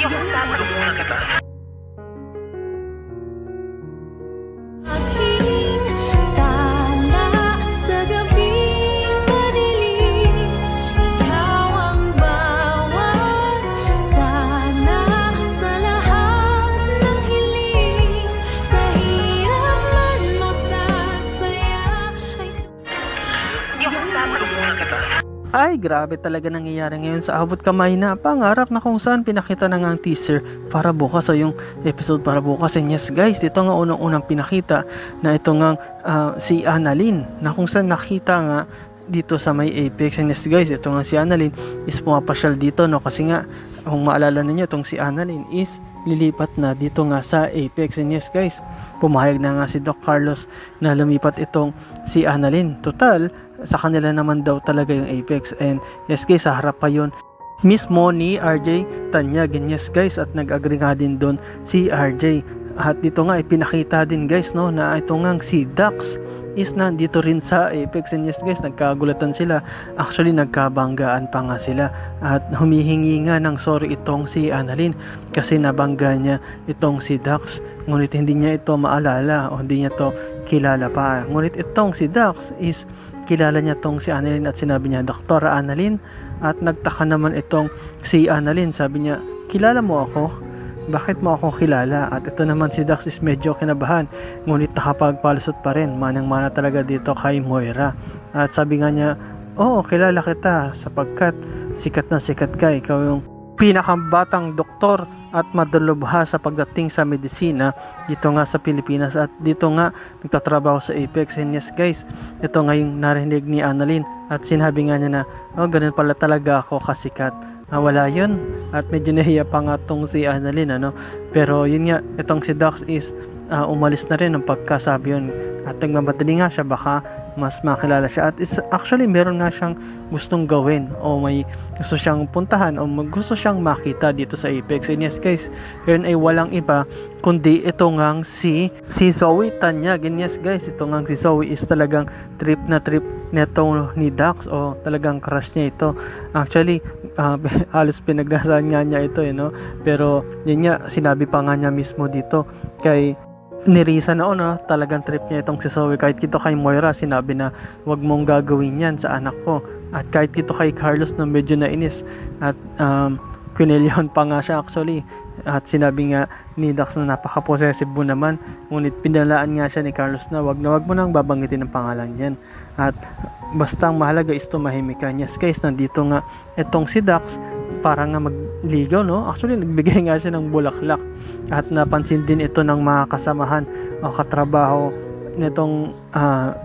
muna kita. Ay, grabe talaga nangyayari ngayon sa abot kamay na pangarap na kung saan pinakita na nga ang teaser para bukas o yung episode para bukas. And yes guys, dito nga unang-unang pinakita na ito nga si Annalyn na kung saan nakita nga dito sa may Apex. And yes guys, ito nga si Annalyn is pumapasyal dito, no, kasi nga kung maalala ninyo, itong si Annalyn is lilipat na dito nga sa Apex. And yes guys, pumayag na nga si Doc Carlos na lumipat itong si Annalyn. Total, sa kanila naman daw talaga yung Apex. And yes guys, sa harap pa yun mismo ni RJ Tanyag. And yes guys, at nag-agree nga din doon si RJ. At dito nga ipinakita din guys, no, na ito nga si Dax is nandito rin sa Apex. And yes guys, nagkagulatan sila. Actually nagkabanggaan pa nga sila at humihingi nga ng sorry itong si Annalyn kasi nabangga niya itong si Dax, ngunit hindi niya ito maalala o hindi niya to kilala pa. Ngunit itong si Dax is kilala niya tong si Annalyn at sinabi niya, Doktora Annalyn. At nagtaka naman itong si Annalyn, sabi niya, kilala mo ako? Bakit mo ako kilala? At ito naman si Dax is medyo kinabahan, ngunit nakapagpalusot pa rin, manang-mana talaga dito kay Moira. At sabi nga niya, oo, kilala kita sapagkat sikat na sikat ka, ikaw yung pinakabatang doktor at madulubha sa pagdating sa medisina dito nga sa Pilipinas, at dito nga nagtatrabaho sa Apex. And yes guys, ito nga yung narinig ni Annalyn at sinabi nga niya na, oh, ganun pala talaga ako kasikat. Wala yun, at medyo nahiya pa nga tong si Annalyn, ano. Pero yun nga, itong si Dax is umalis na rin ng pagkasabi yun, at nagmamadali nga siya, baka mas makilala siya. At it's actually meron nga siyang gustong gawin o may gusto siyang puntahan o gusto siyang makita dito sa Apex. And yes guys, yun ay walang iba kundi ito ngang si Zoe Tanyag. And yes guys, ito ngang si Zoe is talagang trip na trip neto ni Dax o talagang crush niya ito. Actually halos pinagdasaan nga niya ito, no? Pero yun nga, sinabi pa nga niya mismo dito kay ni Risa na talagang trip niya itong si Zoe. Kahit dito kay Moira, sinabi na wag mong gagawin yan sa anak ko. At kahit dito kay Carlos na medyo nainis at kinilyon pa nga siya actually. At sinabi nga ni Dax na napaka-possessive mo naman, ngunit pinalaan nga siya ni Carlos na wag mo nang babanggitin ang pangalan yan. At basta ang mahalaga is tumahimik ka. Yes guys, nandito nga itong si Dax para nga magligaw, no? Actually nagbigay nga siya ng bulaklak at napansin din ito ng mga kasamahan o katrabaho nitong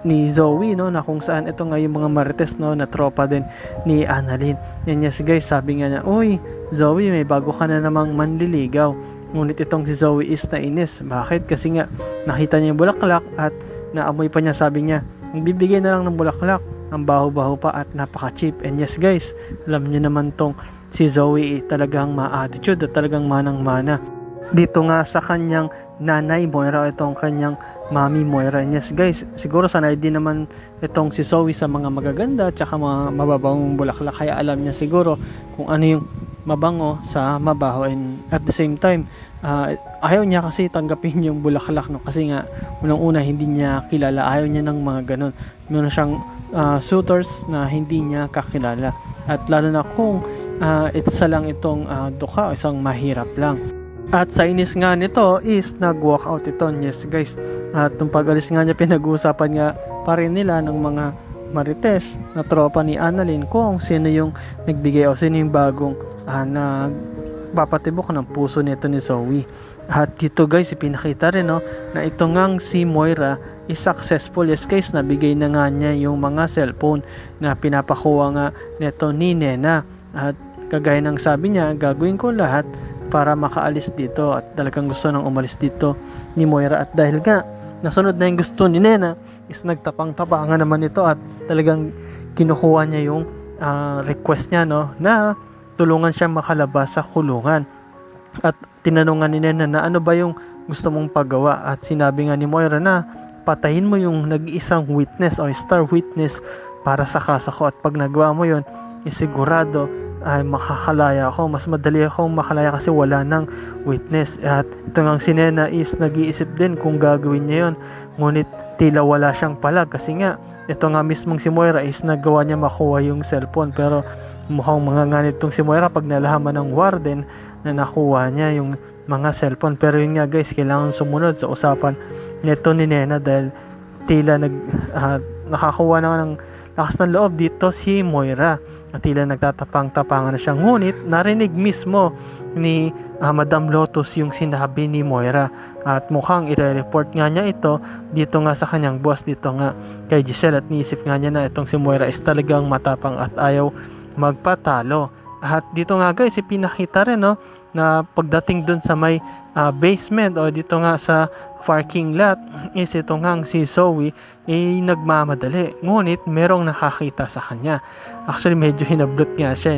ni Zoe, no, na kung saan ito nga yung mga marites, no, na tropa din ni Annalyn. Yan yes guys, sabi nga niya, uy Zoe, may bago ka na namang manliligaw. Ngunit itong si Zoe is nainis. Bakit? Kasi nga nakita niya yung bulaklak at naamoy pa niya, sabi niya, bibigay na lang ng bulaklak, ang baho-baho pa at napaka-cheap. And yes guys, alam niyo naman tong si Zoe talagang ma-attitude at talagang manang-mana dito nga sa kanyang nanay Moira, itong kanyang mami Moira. And yes guys, siguro sanay din naman itong si Zoe sa mga magaganda at saka mga mababangong bulaklak, kaya alam niya siguro kung ano yung mabango sa mabaho. And at the same time, ayaw niya kasi tanggapin yung bulaklak, no, kasi nga unang-una hindi niya kilala, ayaw niya ng mga ganun. Meron siyang suitors na hindi niya kakilala, at lalo na kung isa lang itong duka, isang mahirap lang. At sa inis nga nito is nag-walk out ito. Yes guys, at nung pag-alis nga niya, pinag-uusapan nga pa rin nila ng mga marites na tropa ni Annalyn kung sino yung nagbigay o sino yung bagong nagpapatibok ng puso nito ni Zoe. At dito guys, ipinakita rin, no, na ito ngang si Moira is successful. Yes guys, nabigay na nga niya yung mga cellphone na pinapakuha nga neto ni Nena. At kagaya ng sabi niya, gagawin ko lahat para makaalis dito, at talagang gusto nang umalis dito ni Moira. At dahil nga nasunod na yung gusto ni Nena, is nagtapang-tapangan naman ito at talagang kinukuha niya yung request niya, no, na tulungan siya makalabas sa kulungan. At tinanungan ni Nena na ano ba yung gusto mong paggawa, at sinabi nga ni Moira na patayin mo yung nag-iisang witness o star witness para sa kaso ko, at pag nagawa mo yun, isigurado ay makakalaya ako. Mas madali akong makalaya kasi wala ng witness. At ito nga si Nena is nag-iisip din kung gagawin niya yon. Ngunit tila wala siyang palag kasi nga ito nga mismong si Moira is nagawa niya makuha yung cellphone. Pero mukhang manganganib tong si Moira pag nalaman ng warden na nakuha niya yung mga cellphone. Pero yun nga guys, kailangan sumunod sa usapan nito ni Nena dahil tila nakakuha na ng lakas ng loob dito si Moira at tila nagtatapang-tapangan na siya. Ngunit narinig mismo ni Madam Lotus yung sinabi ni Moira at mukhang i-report nga niya ito dito nga sa kanyang boss, dito nga kay Giselle, at niisip nga niya na itong si Moira is talagang matapang at ayaw magpatalo. At dito nga guys, ipinakita rin na pagdating dun sa may basement o dito nga sa parking lot is ito nga si Zoe nagmamadali, ngunit merong nakakita sa kanya. Actually medyo hinablot nga siya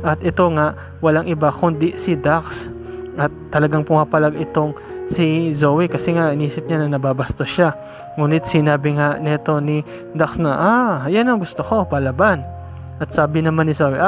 at ito nga walang iba kundi si Dax, at talagang pumapalag itong si Zoe kasi nga inisip niya na nababastos siya. Ngunit sinabi nga neto ni Dax na yan ang gusto ko, palaban. At sabi naman ni Zoe,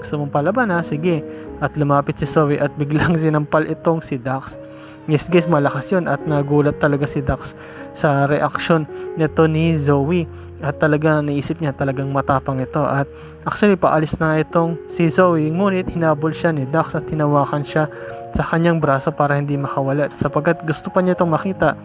gusto mong palaban sige. At lumapit si Zoe at biglang sinampal itong si Dax. Yes guys, malakas yun at nagulat talaga si Dax sa reaction nito ni Zoe. At talaga naisip niya talagang matapang ito. At actually paalis na itong si Zoe, ngunit hinabol siya ni Dax at hinawakan siya sa kanyang braso para hindi makawala. Sapagkat gusto pa niya itong makita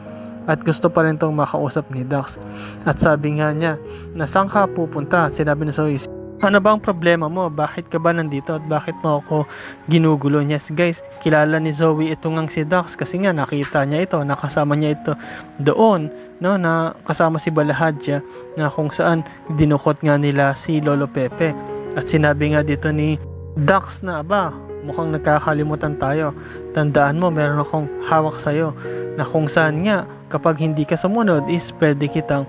at gusto pa rin itong makausap ni Dax. At sabi nga niya, na saan ka pupunta? Sinabi ni Zoe, ano bang problema mo? Bakit ka ba nandito at bakit mo ako ginugulo? Yes guys, kilala ni Zoe ito ngang si Dax kasi nga nakita niya ito, nakasama niya ito doon, na kasama si Balahadja na kung saan dinukot nga nila si Lolo Pepe. At sinabi nga dito ni Dax na mukhang nagkakalimutan tayo. Tandaan mo, meron akong hawak sa'yo na kung saan nga kapag hindi ka sumunod is pwede kitang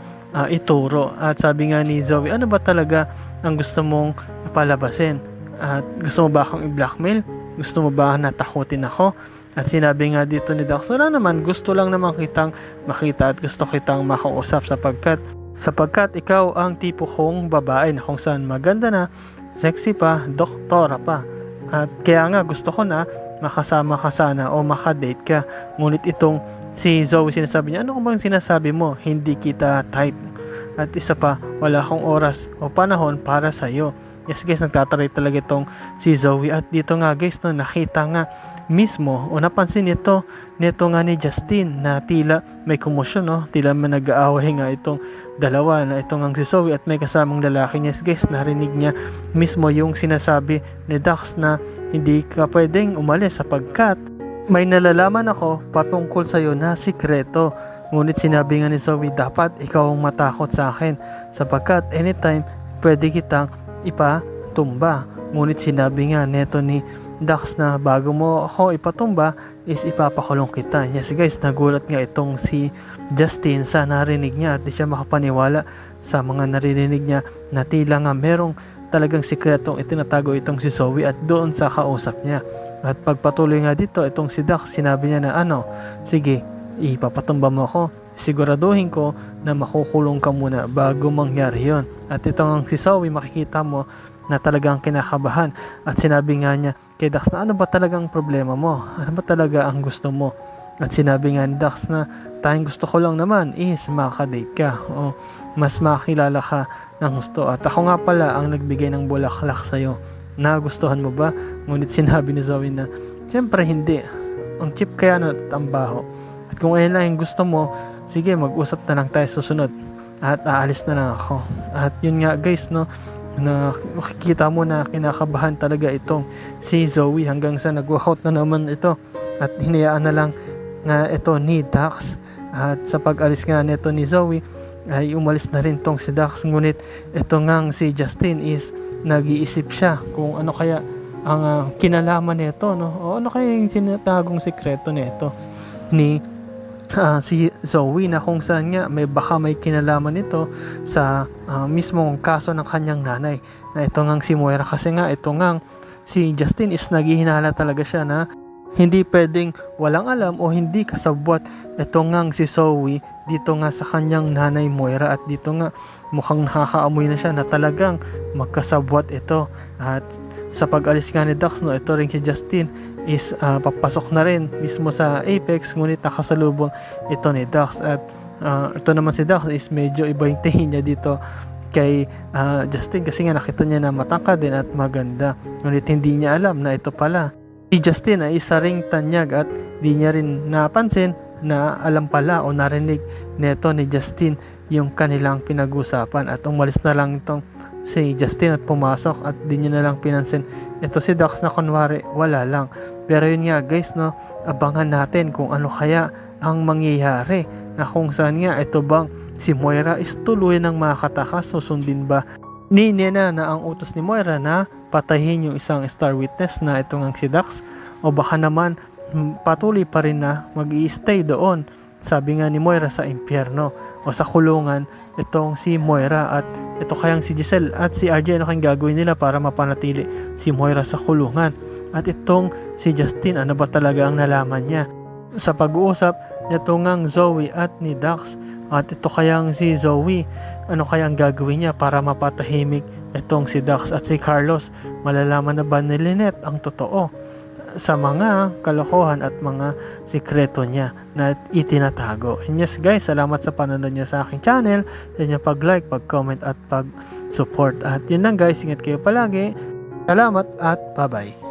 ituro. At sabi nga ni Zoe, ano ba talaga ang gusto mong palabasin? At gusto mo ba akong i-blackmail? Gusto mo ba natakutin ako? At sinabi nga dito ni Dax, wala naman, gusto lang naman kitang makita at gusto kitang makausap sapagkat ikaw ang tipo kong babae na kung saan maganda na, sexy pa, doktora pa. At kaya nga gusto ko na makasama ka sana o makadate ka. Ngunit itong si Zoe sinasabi niya, ano bang sinasabi mo? Hindi kita type. At isa pa, wala akong oras o panahon para sa'yo. Yes guys, nagtataray talaga itong si Zoe. At dito nga guys, nakita nga mismo o napansin nito nga ni Justin na tila may komosyon, tila may nag-aaway nga itong dalawa, na itong ang si Zoe at may kasamang lalaki. Yes guys, narinig niya mismo yung sinasabi ni Dax na hindi ka pwedeng umalis sapagkat may nalalaman ako patungkol sa'yo na sikreto. Ngunit sinabi nga ni Zoe, dapat ikaw ang matakot sa akin sapagkat anytime pwede kitang ipatumba. Ngunit sinabi nga neto ni Dax na bago mo ako ipatumba is ipapakulong kita. Yes guys, nagulat nga itong si Justin sa narinig niya at di siya makapaniwala sa mga naririnig niya na tila nga merong talagang sikretong itinatago itong si Zoe at doon sa kausap niya. At pagpatuloy nga dito itong si Dax, sinabi niya na sige, ipapatumba mo ako, siguraduhin ko na makukulong ka muna bago mangyari yon. At itong si Zoe, makikita mo na talagang kinakabahan at sinabi nga niya kay Dax na ano ba talagang problema mo? Ano ba talaga ang gusto mo? At sinabi nga ni Dax na tayong gusto ko lang naman is makadate ka o mas makilala ka ng gusto. At ako nga pala ang nagbigay ng bulaklak sa'yo. Nagustuhan mo ba? Ngunit sinabi ni Zoe na siyempre hindi. Ang cheap kaya na tambaho. At kung ayun lang yung gusto mo, sige, mag-usap na lang tayo susunod. At aalis na lang ako. At yun nga guys, na makikita mo na kinakabahan talaga itong si Zoe hanggang sa nag-walkout na naman ito. At hinayaan na lang nga ito ni Dax. At sa pag-alis nga nito ni Zoe, ay umalis na rin tong si Dax. Ngunit ito ngang si Justin is nag-iisip siya kung ano kaya ang kinalaman nito, o ano kaya yung sinatagong sikreto nito ni si Zoe, na kung saan nga baka may kinalaman ito sa mismong kaso ng kanyang nanay, na ito ngang si Moira. Kasi nga ito ngang si Justin is naghihinala talaga siya na hindi pwedeng walang alam o hindi kasabwat ito ngang si Zoe dito nga sa kanyang nanay Moira. At dito nga mukhang nakakaamoy na siya na talagang magkasabwat ito. At sa pag-alis nga ni Dax, no, ito rin si Justin is papasok na rin mismo sa Apex, ngunit nakasalubong ito ni Dax. At ito naman si Dax is medyo iba yung tingin niya dito kay Justin, kasi nga nakita niya na matangkad din at maganda, ngunit hindi niya alam na ito pala si Justin ay isa ring tanyag, at di niya rin napansin na alam pala o narinig neto ni Justin yung kanilang pinag-usapan, at umalis na lang itong si Justin at pumasok, at di niya na lang pinansin ito si Dax na kunwari wala lang. Pero yun nga guys, no, abangan natin kung ano kaya ang mangyayari, na kung saan nga ito bang si Moira is tuluyan ng makatakas, susundin ba ni Nena na ang utos ni Moira na patayin yung isang star witness na ito ngang si Dax, o baka naman patuloy pa rin na mag-i-stay doon, sabi nga ni Moira, sa impyerno o sa kulungan itong si Moira. At ito kayang si Giselle at si RJ, ano kayang gagawin nila para mapanatili si Moira sa kulungan? At itong si Justin, ano ba talaga ang nalaman niya sa pag-uusap nito ngang Zoe at ni Dax? At ito kayang si Zoe, ano kayang gagawin niya para mapatahimik itong si Dax at si Carlos? Malalaman na ba ni Lynette ang totoo sa mga kalokohan at mga sikreto niya na itinatago? And yes guys, salamat sa panonood niyo sa aking channel, sa inyo pag-like, pag-comment at pag-support. At yun lang guys, ingat kayo palagi. Salamat at bye-bye.